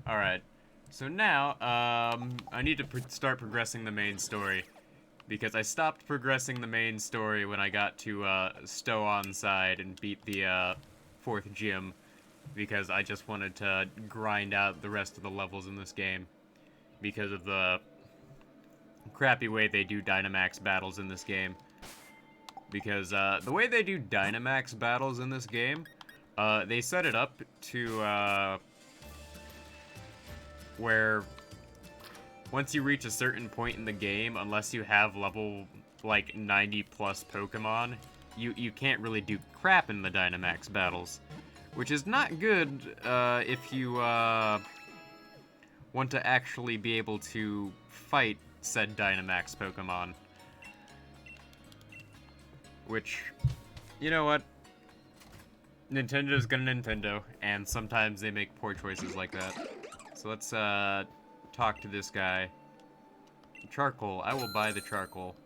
Alright. So now, I need to start progressing the main story. Because I stopped progressing the main story when I got to, Stow Onside and beat the, 4th gym. Because I just wanted to grind out the rest of the levels in this game. Because of the crappy way they do Dynamax battles in this game. Because, the way they do Dynamax battles in this game, they set it up to, where once you reach a certain point in the game, unless you have level, like, 90 plus Pokemon, you can't really do crap in the Dynamax battles. Which is not good, if you, want to actually be able to fight said Dynamax Pokemon. Which, you know what? Nintendo's gonna Nintendo, and sometimes they make poor choices like that. So let's, talk to this guy. Charcoal. I will buy the charcoal.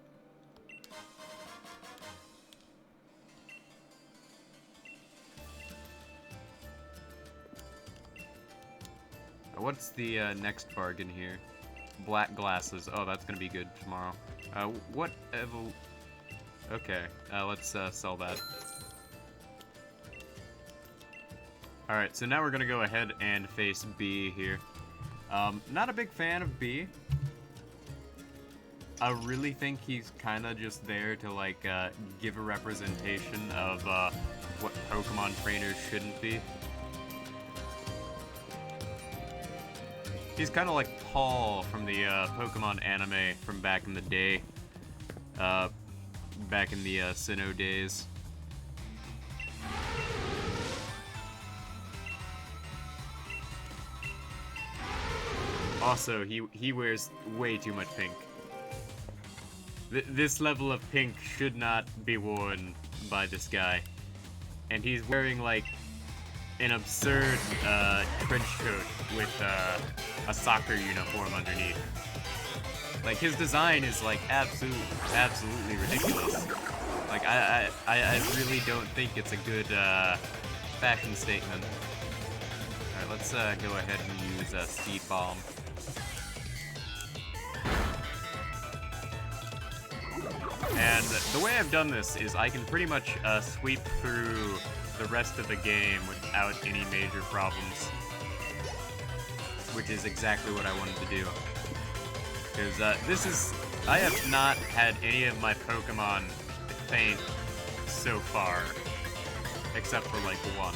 What's the, next bargain here? Black glasses. Oh, that's gonna be good tomorrow. What evol... Okay, let's, sell that. Alright, so now we're gonna go ahead and face B here. Not a big fan of B. I really think he's kinda just there to, like, give a representation of, what Pokemon trainers shouldn't be. He's kinda like Paul from the, Pokemon anime from back in the day. Back in the, Sinnoh days. Also, he wears way too much pink. This level of pink should not be worn by this guy. And he's wearing, like, an absurd, trench coat with, a soccer uniform underneath. Like, his design is, like, absolutely ridiculous. Like, I really don't think it's a good, fashion statement. Alright, let's, go ahead and use, Seed Bomb. And the way I've done this is I can pretty much sweep through the rest of the game without any major problems. Which is exactly what I wanted to do. Because I have not had any of my Pokemon faint so far. Except for like one.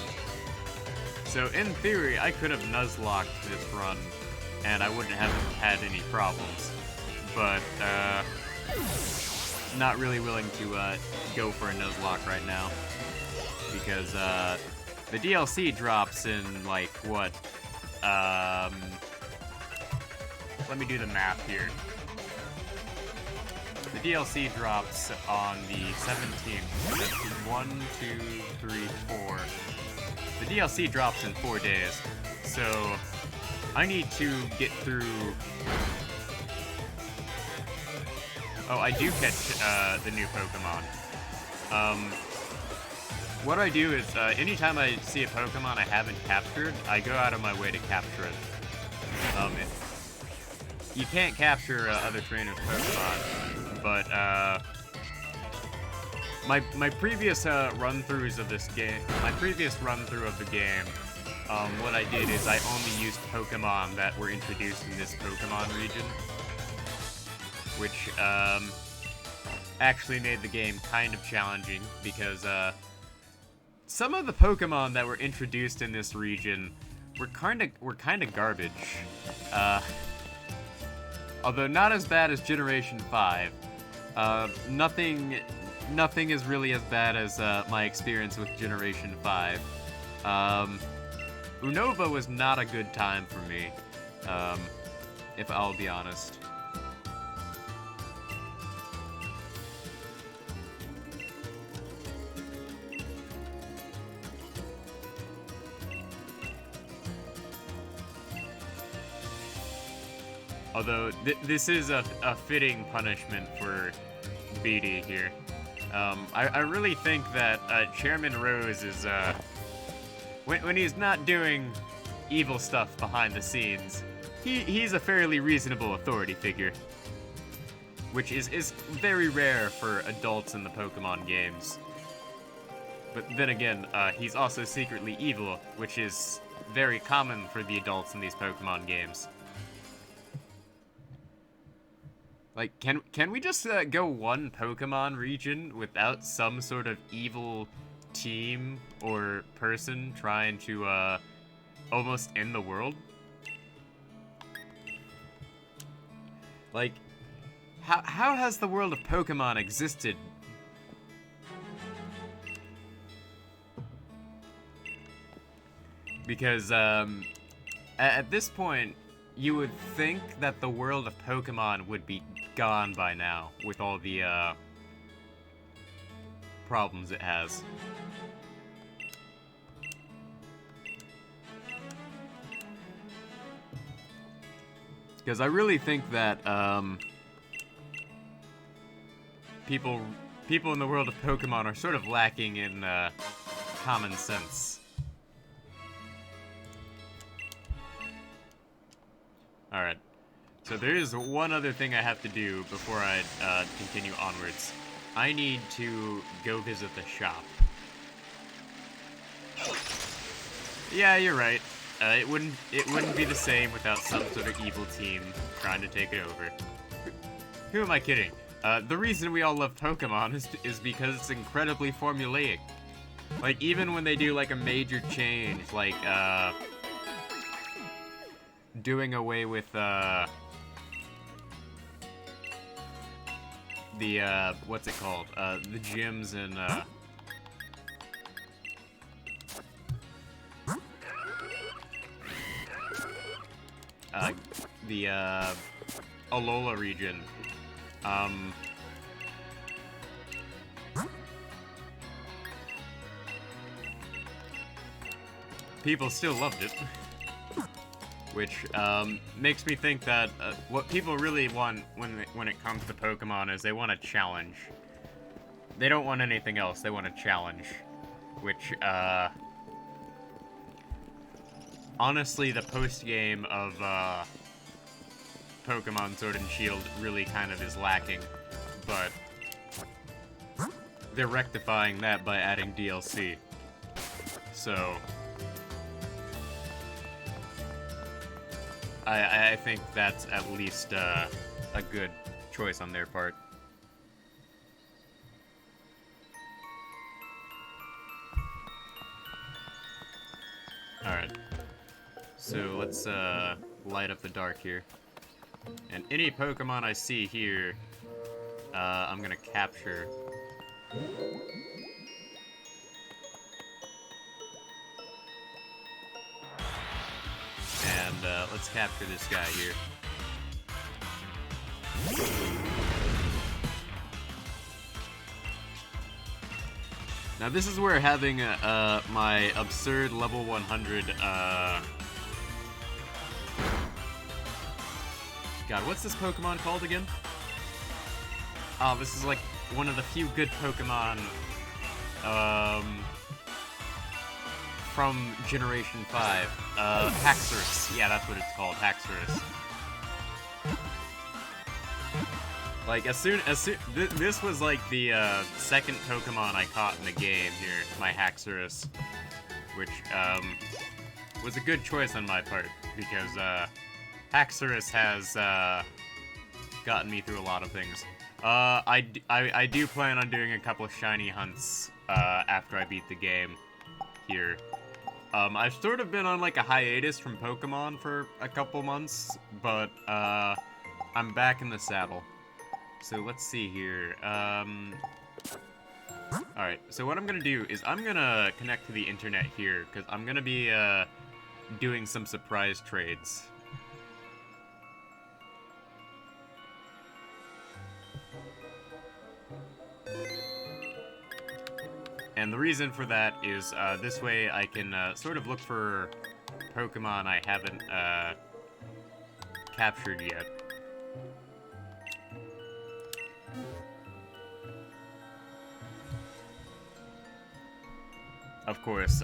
So in theory, I could have Nuzlocked this run, and I wouldn't have had any problems. But, not really willing to go for a Nuzlocke right now. Because the DLC drops in, like, what? Let me do the math here. The DLC drops on the 17th. That's 1, 2, 3, 4. The DLC drops in 4 days. So I need to get through... Oh, I do catch the new Pokemon. What I do is, anytime I see a Pokemon I haven't captured, I go out of my way to capture it. You can't capture other trainers' Pokemon, but my previous run-throughs of this game, my previous run-through of the game, what I did is I only used Pokemon that were introduced in this Pokemon region. Which, actually made the game kind of challenging, because, some of the Pokemon that were introduced in this region were kinda garbage. Although not as bad as Generation 5. Nothing is really as bad as, my experience with Generation 5. Unova was not a good time for me, if I'll be honest. Although, this is a fitting punishment for BD here. I really think that Chairman Rose is, when he's not doing evil stuff behind the scenes. He's a fairly reasonable authority figure, which is very rare for adults in the Pokemon games. But then again, he's also secretly evil, which is very common for the adults in these Pokemon games. Like, can we just go one Pokemon region without some sort of evil team or person trying to almost end the world? Like, how has the world of Pokemon existed? Because at this point, you would think that the world of Pokemon would be gone by now with all the problems it has. Because I really think that people in the world of Pokemon are sort of lacking in common sense. Alright, so there is one other thing I have to do before I continue onwards. I need to go visit the shop. Yeah, you're right. It wouldn't be the same without some sort of evil team trying to take it over. Who am I kidding? The reason we all love Pokemon is because it's incredibly formulaic. Like, even when they do, like, a major change, like, doing away with, what's it called? The gyms and, the, Alola region. People still loved it. Which, makes me think that, what people really want when it comes to Pokemon is they want a challenge. They don't want anything else, they want a challenge. Which, honestly, the post-game of, Pokemon Sword and Shield really kind of is lacking, but they're rectifying that by adding DLC. So, I think that's at least a good choice on their part. Alright. So let's light up the dark here. And any Pokemon I see here, I'm gonna capture. And let's capture this guy here. Now this is where having my absurd level 100, God, what's this Pokemon called again? Oh, this is like one of the few good Pokemon, from Generation 5. Haxorus. Yeah, that's what it's called, Haxorus. Like, this was like the, second Pokemon I caught in the game here, my Haxorus. Which, was a good choice on my part, because, Haxorus has, gotten me through a lot of things. I do plan on doing a couple of shiny hunts, after I beat the game here. I've sort of been on, like, a hiatus from Pokemon for a couple months, but, I'm back in the saddle. So let's see here. Alright, so what I'm gonna do is I'm gonna connect to the internet here, because I'm gonna be, doing some surprise trades. And the reason for that is, this way I can, sort of look for Pokemon I haven't, captured yet. Of course,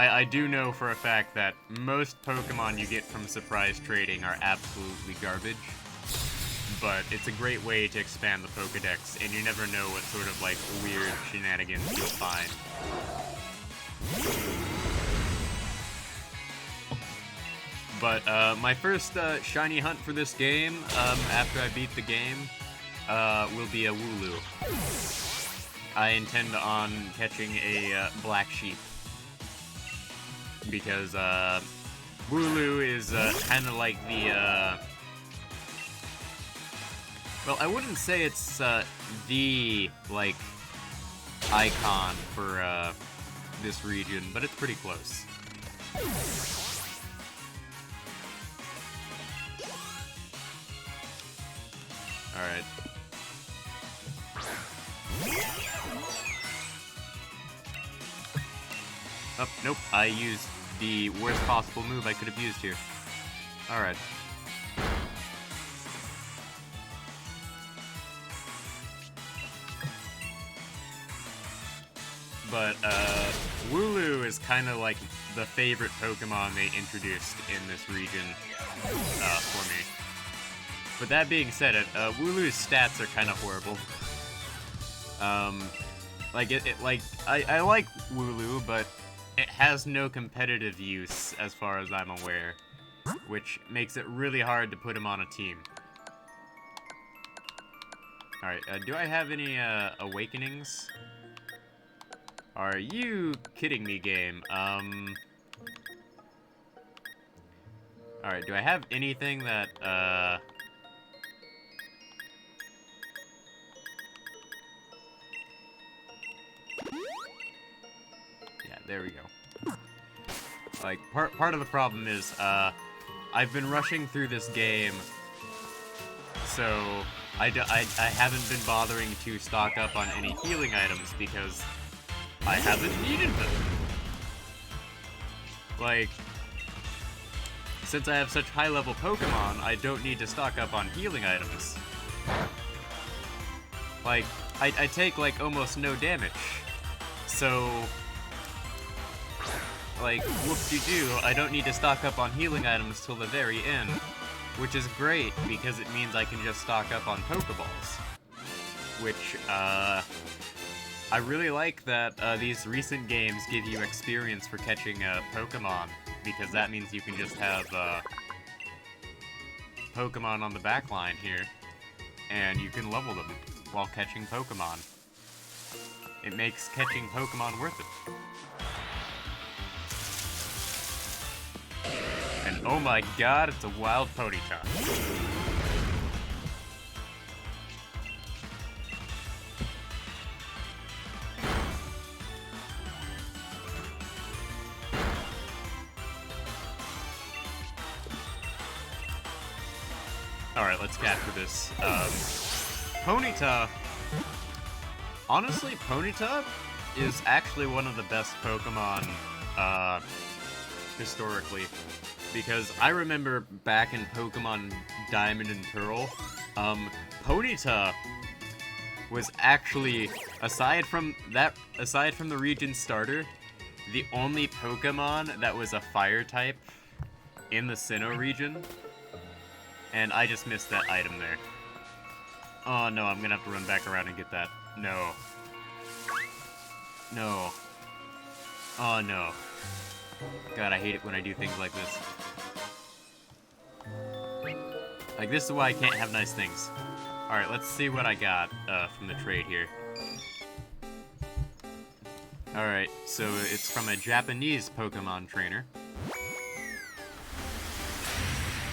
I do know for a fact that most Pokemon you get from surprise trading are absolutely garbage. But it's a great way to expand the Pokedex, and you never know what sort of, like, weird shenanigans you'll find. But, my first, shiny hunt for this game, after I beat the game, will be a Wooloo. I intend on catching a, Black Sheep. Because, Wooloo is, kinda like the, well, I wouldn't say it's, the, like, icon for, this region, but it's pretty close. Alright. Oh, nope, I used the worst possible move I could have used here. Alright. But, Wooloo is kind of like the favorite Pokemon they introduced in this region, for me. But that being said, Wooloo's stats are kind of horrible. I like Wooloo, but it has no competitive use as far as I'm aware, which makes it really hard to put him on a team. Alright, do I have any, awakenings? Are you kidding me, game? Alright, do I have anything that, yeah, there we go. Like, part of the problem is, I've been rushing through this game, so I haven't been bothering to stock up on any healing items because I haven't needed them. Like, since I have such high-level Pokemon, I don't need to stock up on healing items. Like, I take, like, almost no damage. So, like, whoop-de-doo, I don't need to stock up on healing items till the very end. Which is great, because it means I can just stock up on Pokeballs. Which, I really like that these recent games give you experience for catching Pokemon, because that means you can just have Pokemon on the back line here, and you can level them while catching Pokemon. It makes catching Pokemon worth it. And oh my god, it's a wild Ponyta. Alright, let's capture this. Ponyta... Honestly, Ponyta is actually one of the best Pokemon, historically. Because I remember back in Pokemon Diamond and Pearl, Ponyta was actually, aside from the region starter, the only Pokemon that was a fire type in the Sinnoh region. And I just missed that item there. Oh no, I'm gonna have to run back around and get that. No. No. Oh no. God, I hate it when I do things like this. Like, this is why I can't have nice things. Alright, let's see what I got from the trade here. Alright, so it's from a Japanese Pokemon trainer.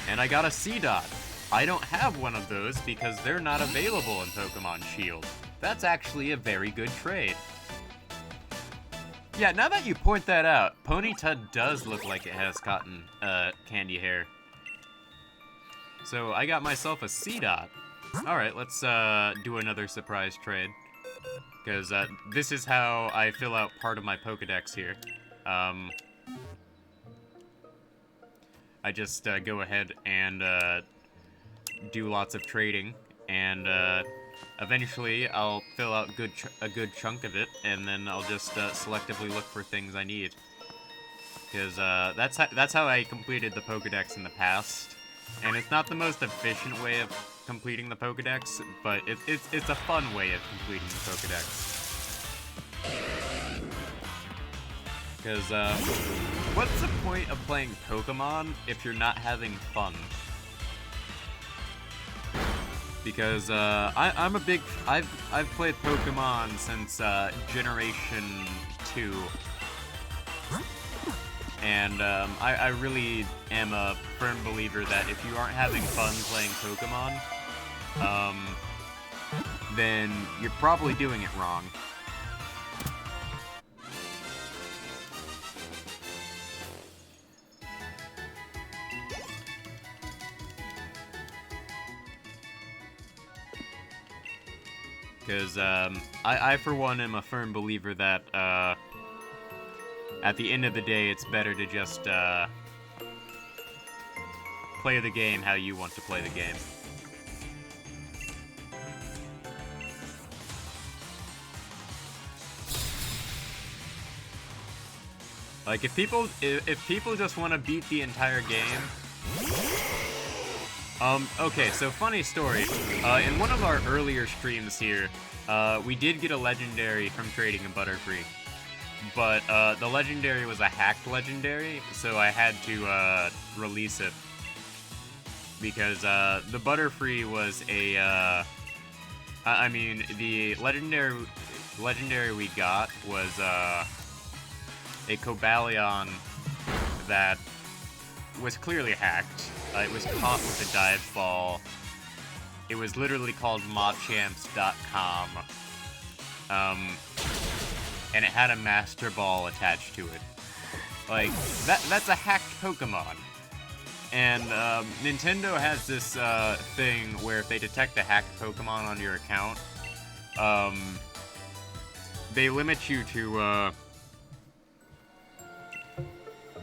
And I got a C-Dot. I don't have one of those because they're not available in Pokemon Shield. That's actually a very good trade. Yeah, now that you point that out, Ponyta does look like it has cotton candy hair. So I got myself a C-Dot. Alright, let's do another surprise trade. Because this is how I fill out part of my Pokedex here. I just go ahead and do lots of trading, and eventually I'll fill out a good chunk of it, and then I'll just selectively look for things I need. because that's how I completed the Pokédex in the past, and it's not the most efficient way of completing the Pokédex, but it's a fun way of completing the Pokédex. Because what's the point of playing Pokemon if you're not having fun? Because I'm a big I've played Pokemon since Generation 2. And I really am a firm believer that if you aren't having fun playing Pokemon, then you're probably doing it wrong. Because I, for one, am a firm believer that at the end of the day, it's better to just play the game how you want to play the game. Like, if people just want to beat the entire game... okay, so funny story. In one of our earlier streams here, we did get a legendary from trading a Butterfree. But, the legendary was a hacked legendary, so I had to, release it. Because, the Butterfree was a, I mean, the legendary we got was, a Cobalion that was clearly hacked. It was caught with a dive ball. It was literally called Machamps.com. And it had a Master Ball attached to it. Like, that's a hacked Pokemon. And Nintendo has this thing where if they detect a hacked Pokemon on your account, they limit you to,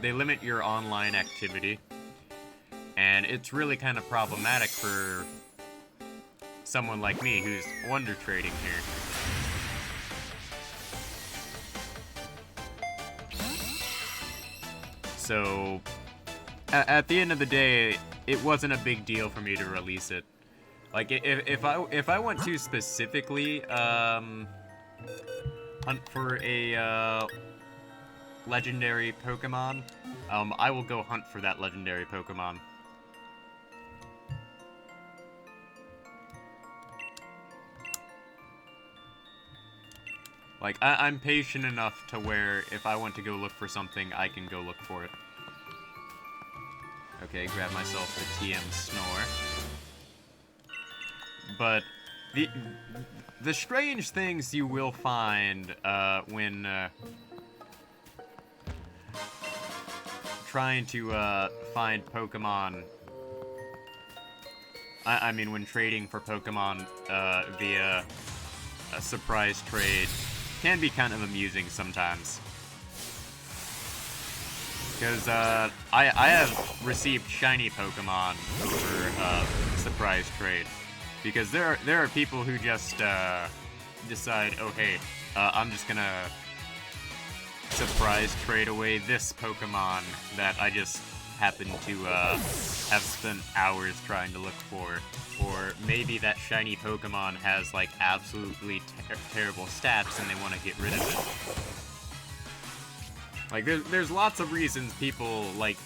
they limit your online activity. And it's really kind of problematic for someone like me who's wonder trading here. So, at the end of the day, it wasn't a big deal for me to release it. Like, if I want to specifically hunt for a legendary Pokemon, I will go hunt for that legendary Pokemon. Like, I'm patient enough to where if I want to go look for something, I can go look for it. Okay, grab myself the TM Snore. But the strange things you will find when trying to find Pokemon. I mean, when trading for Pokemon via a surprise trade, can be kind of amusing sometimes. Because I have received shiny Pokemon over surprise trade. Because there are people who just decide, oh hey, I'm just gonna surprise trade away this Pokemon that I just happen to have spent hours trying to look for. Or maybe that shiny Pokemon has like absolutely terrible stats and they want to get rid of it. Like there's lots of reasons people like.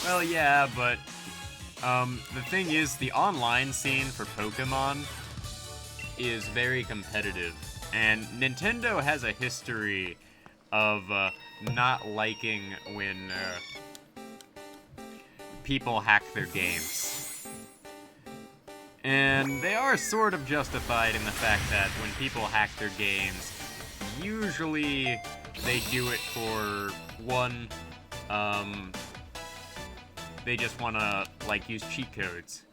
Well, yeah, but the thing is, the online scene for Pokemon is very competitive, and Nintendo has a history of not liking when people hack their games. And they are sort of justified in the fact that when people hack their games, usually they do it for, one, they just want to, like, use cheat codes.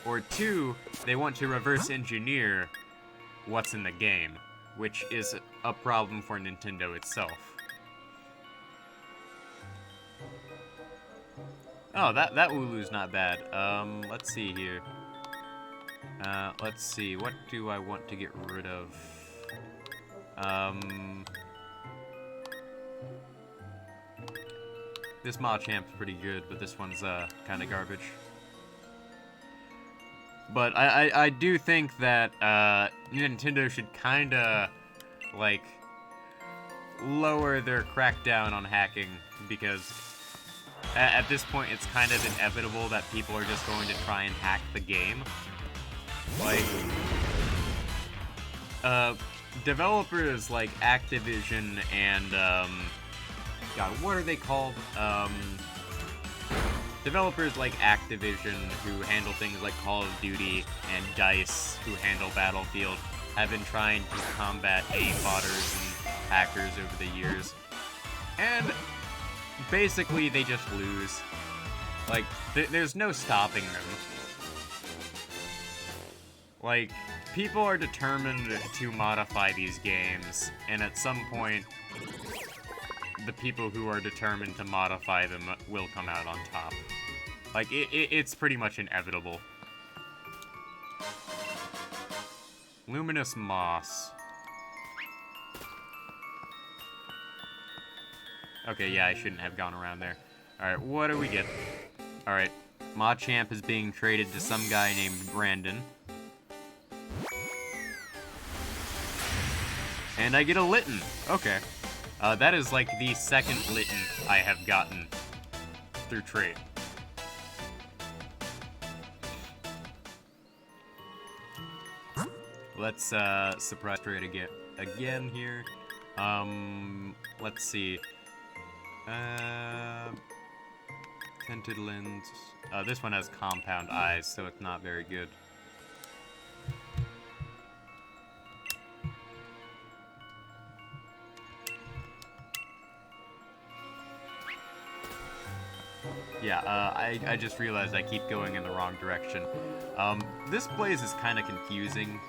Or two, they want to reverse engineer what's in the game, which is a problem for Nintendo itself. Oh, that Wooloo's not bad. Let's see here. Let's see, what do I want to get rid of? This Machamp's pretty good, but this one's, kinda garbage. But I do think that, Nintendo should kinda, like, lower their crackdown on hacking, because at this point it's kind of inevitable that people are just going to try and hack the game. Like, developers like Activision and, God, what are they called? Developers like Activision, who handle things like Call of Duty, and DICE, who handle Battlefield, have been trying to combat aim-botters and hackers over the years. And basically, they just lose. Like, there's no stopping them. Like, people are determined to modify these games, and at some point, the people who are determined to modify them will come out on top. Like, it's pretty much inevitable. Luminous Moss. Okay, yeah, I shouldn't have gone around there. Alright, what do we get? Alright, Machamp is being traded to some guy named Brandon. And I get a Litten. Okay. That is like the second Litten I have gotten through trade. Let's surprise trade again here. Let's see. Tinted lens. This one has compound eyes, so it's not very good. Yeah, I just realized I keep going in the wrong direction. This place is kind of confusing.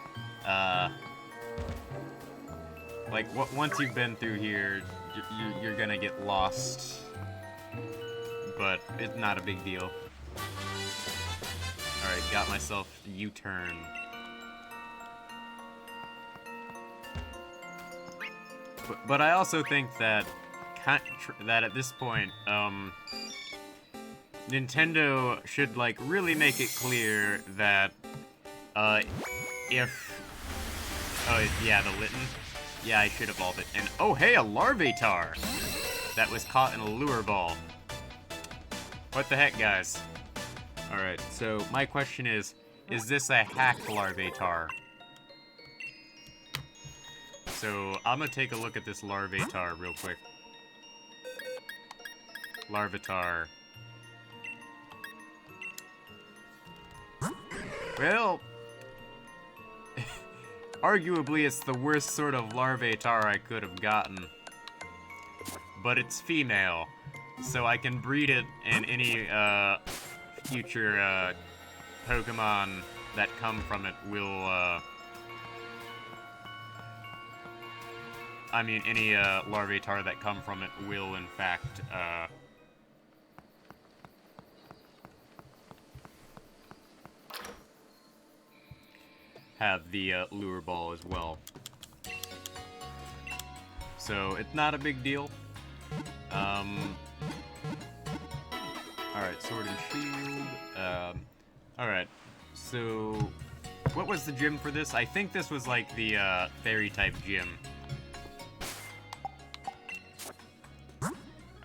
Like, once you've been through here, you're gonna get lost. But it's not a big deal. Alright, got myself a U-turn. But I also think that at this point, Nintendo should, like, really make it clear that, if... Oh, yeah, the Litten. Yeah, I should evolve it. And, oh, hey, a Larvitar! That was caught in a lure ball. What the heck, guys? Alright, so my question is this a hacked Larvitar? So, I'm gonna take a look at this Larvitar real quick. Larvitar. Well, arguably it's the worst sort of Larvitar I could have gotten. But it's female, so I can breed it, and any future Pokemon that come from it will, I mean, any Larvitar that come from it will, in fact, have the lure ball as well. So it's not a big deal. Alright, Sword and Shield. Alright, so what was the gym for this? I think this was like the fairy type gym.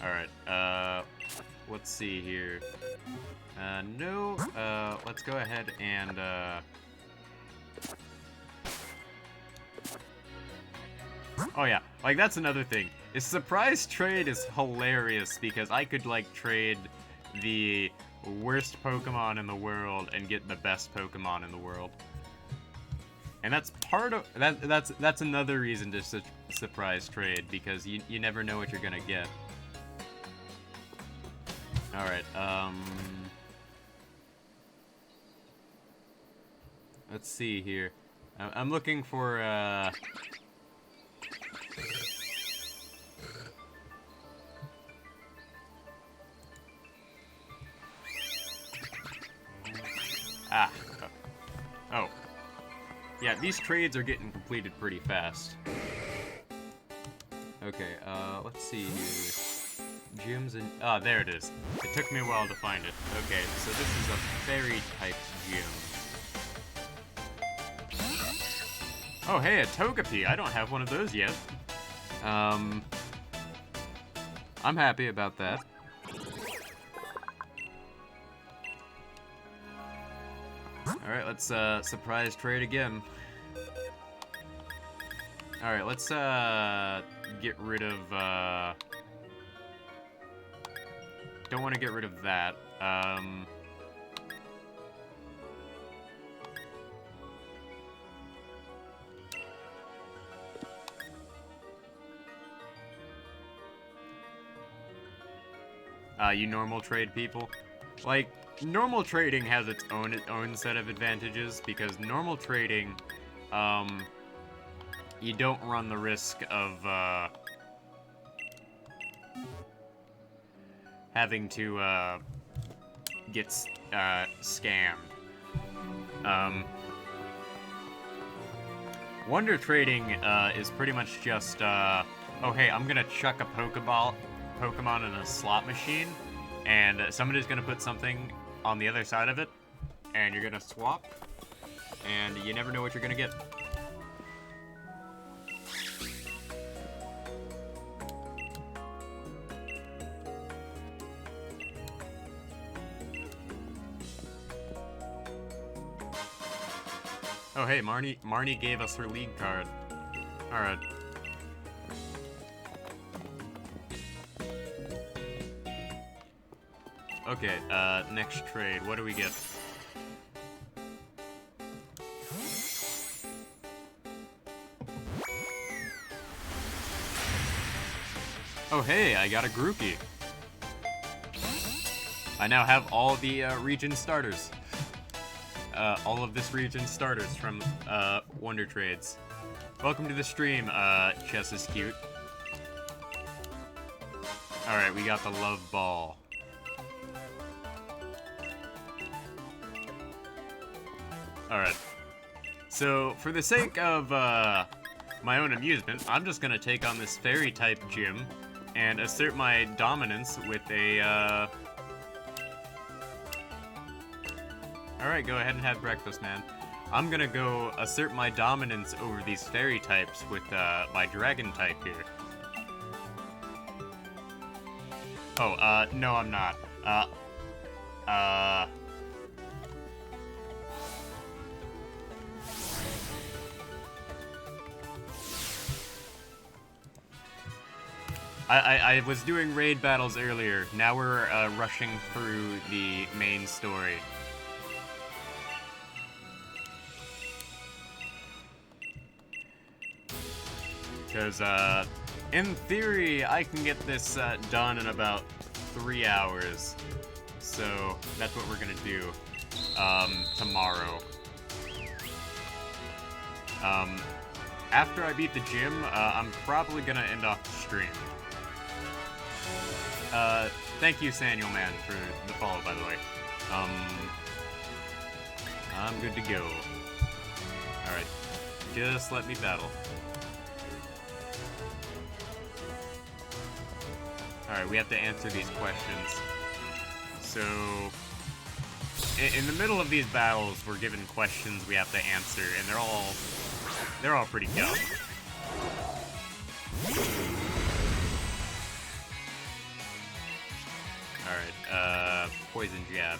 Alright, let's see here. No, let's go ahead and oh yeah, like that's another thing. Is surprise trade is hilarious because I could like trade the worst Pokemon in the world and get the best Pokemon in the world. And that's part of that's another reason to surprise trade, because you never know what you're gonna get. All right, let's see here. I'm looking for Ah. Oh. Yeah, these trades are getting completed pretty fast. Okay, let's see here. Gyms and... Ah, there it is. It took me a while to find it. Okay, so this is a fairy-type gym. Oh, hey, a Togepi. I don't have one of those yet. I'm happy about that. Alright, let's, surprise trade again. Alright, let's, get rid of, don't want to get rid of that. You normal trade people? Like, normal trading has its own set of advantages, because normal trading, you don't run the risk of, having to, get, scammed. Wonder trading, is pretty much just, oh hey, I'm gonna chuck a Pokemon in a slot machine, and somebody's gonna put something on the other side of it, and you're gonna swap, and you never know what you're gonna get. Oh hey, Marnie gave us her league card. Alright. Okay, next trade. What do we get? Oh hey, I got a Grookey. I now have all the region starters. All of this region's starters from Wonder Trades. Welcome to the stream, Chess is cute. Alright, we got the Love Ball. Alright. So, for the sake of my own amusement, I'm just gonna take on this Fairy-type gym and assert my dominance with a, Alright, go ahead and have breakfast, man. I'm gonna go assert my dominance over these fairy types with my dragon type here. Oh, no I'm not. I was doing raid battles earlier. Now we're rushing through the main story. Because, in theory, I can get this done in about 3 hours. So, that's what we're gonna do, tomorrow. After I beat the gym, I'm probably gonna end off the stream. Thank you, Samuel Man, for the follow, by the way. I'm good to go. Alright, just let me battle. Alright, we have to answer these questions. So, in the middle of these battles, we're given questions we have to answer, and they're all pretty dumb. Alright, poison jab.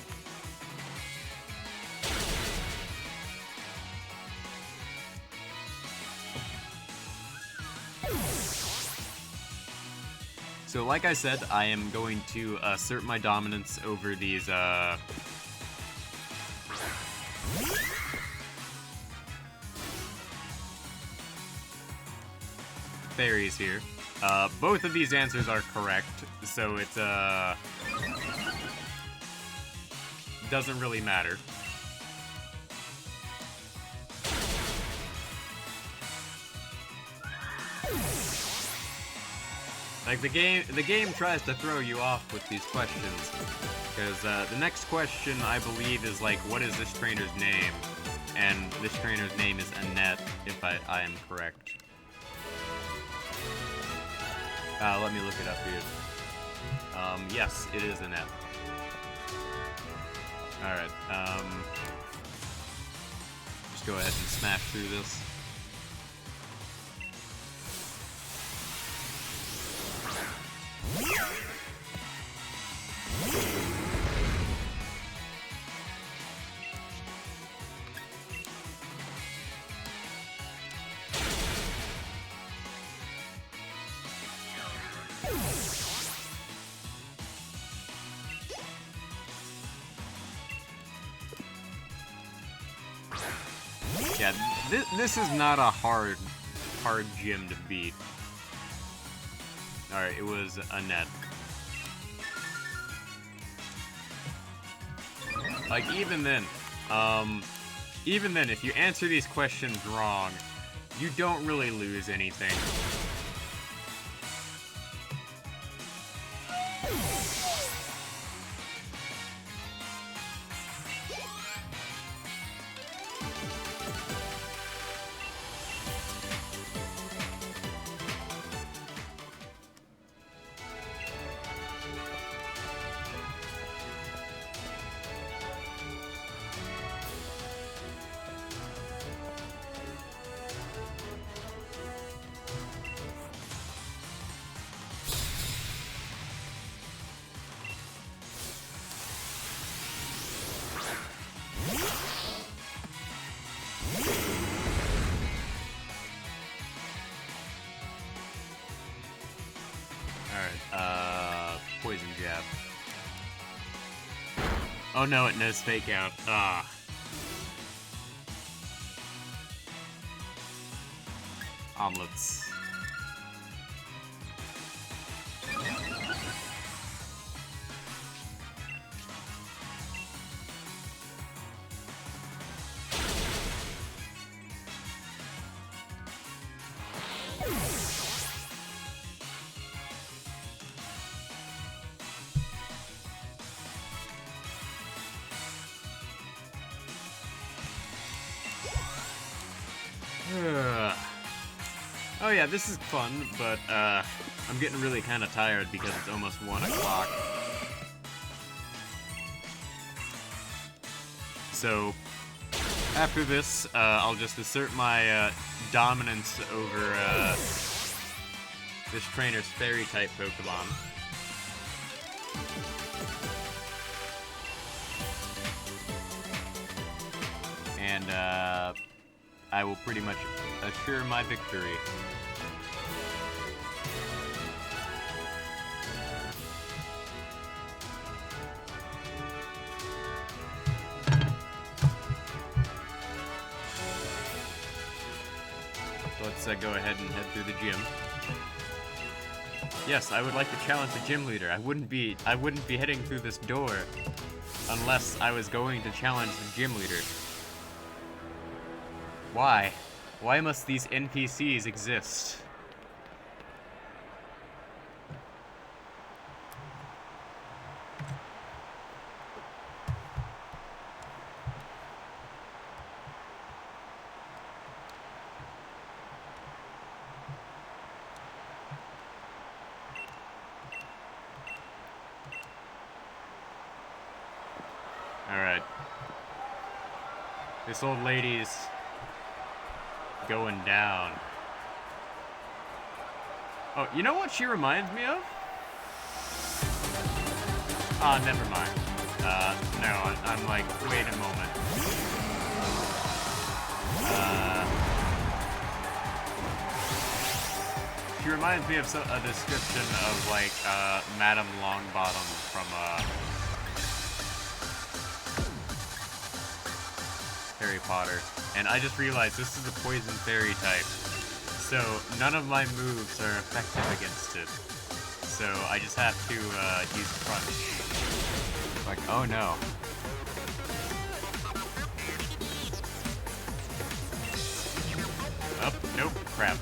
So, like I said, I am going to assert my dominance over these, fairies here. Both of these answers are correct, so it's, doesn't really matter. Like, the game tries to throw you off with these questions, because the next question, I believe, is like, what is this trainer's name? And this trainer's name is Annette, if I am correct. Let me look it up here. Yes, it is Annette. Alright, just go ahead and smash through this. Yeah, this is not a hard gym to beat. Alright, it was Annette. Like, even then, if you answer these questions wrong, you don't really lose anything. Poison jab. Oh no, it knows fake out. Ah. Omelets. Oh yeah, this is fun, but I'm getting really kind of tired because it's almost 1 o'clock. So, after this, I'll just assert my dominance over this trainer's fairy-type Pokemon. And I will pretty much assure my victory. Let's go ahead and head through the gym. Yes, I would like to challenge the gym leader. I wouldn't be heading through this door unless I was going to challenge the gym leader. Why? Why must these NPCs exist? Alright. This old lady's going down. Oh, you know what she reminds me of? Ah, never mind. No, I'm like, wait a moment. She reminds me of a description of, like, Madame Longbottom from, Harry Potter. And I just realized this is a poison fairy type. So none of my moves are effective against it. So I just have to use Crunch. Like, oh no. Oh, nope, crap.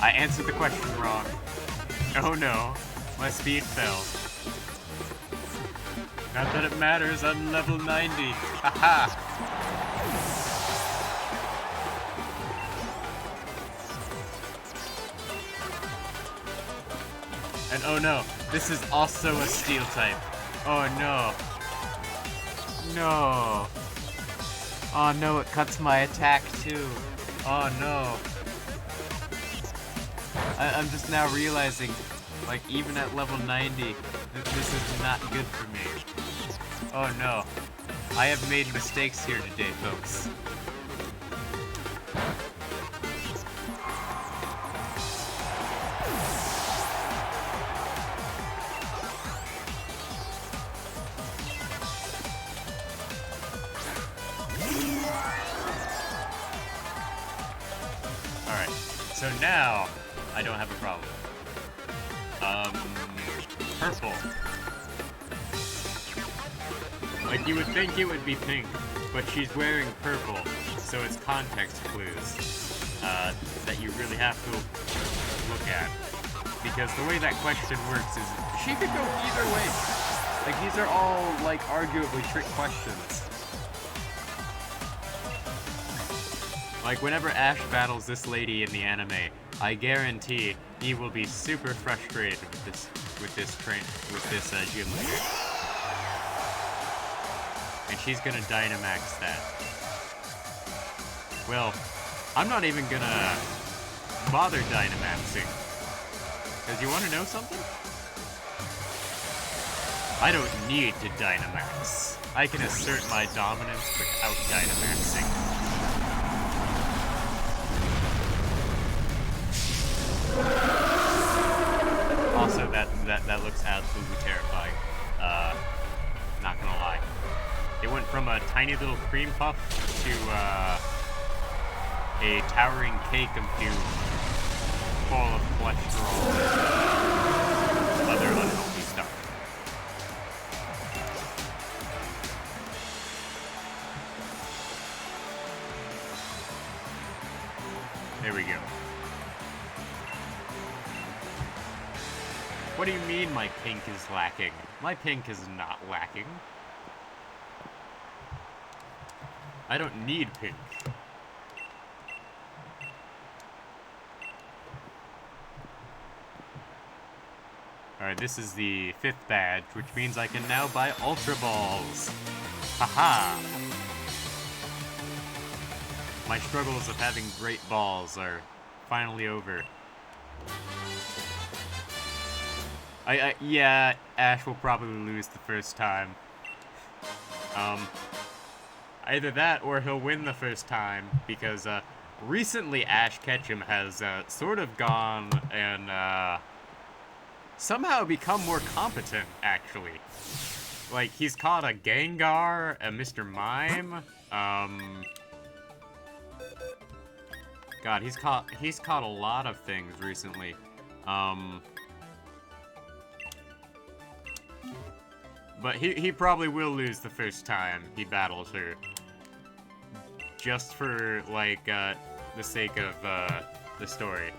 I answered the question wrong. Oh no, my speed fell. Not that it matters, I'm level 90. Haha! And oh no, this is also a steel type. Oh no. No. Oh no, it cuts my attack too. Oh no. I'm just now realizing, like, even at level 90, this is not good for me. Oh no. I have made mistakes here today, folks. Alright, so now I don't have a problem. Purple. Like, you would think it would be pink, but she's wearing purple, so it's context clues that you really have to look at. Because the way that question works is, she could go either way. Like, these are all, like, arguably trick questions. Like, whenever Ash battles this lady in the anime, I guarantee he will be super frustrated with this gym leader. And she's gonna Dynamax that. Well, I'm not even gonna bother Dynamaxing. Because you wanna know something? I don't need to Dynamax. I can assert my dominance without Dynamaxing. Also, that looks absolutely terrifying. Not gonna lie. It went from a tiny little cream puff to a towering cake of doom, full of cholesterol and other unhealthy stuff. There we go. What do you mean my pink is lacking? My pink is not lacking. I don't need pink. Alright, this is the 5th badge, which means I can now buy Ultra Balls. Haha! My struggles of having great balls are finally over. Yeah, Ash will probably lose the first time. Either that or he'll win the first time, because, recently Ash Ketchum has, sort of gone and, somehow become more competent, actually. Like, he's caught a Gengar, a Mr. Mime, God, he's caught a lot of things recently. But he probably will lose the first time he battles her. Just for, like, the sake of, the story.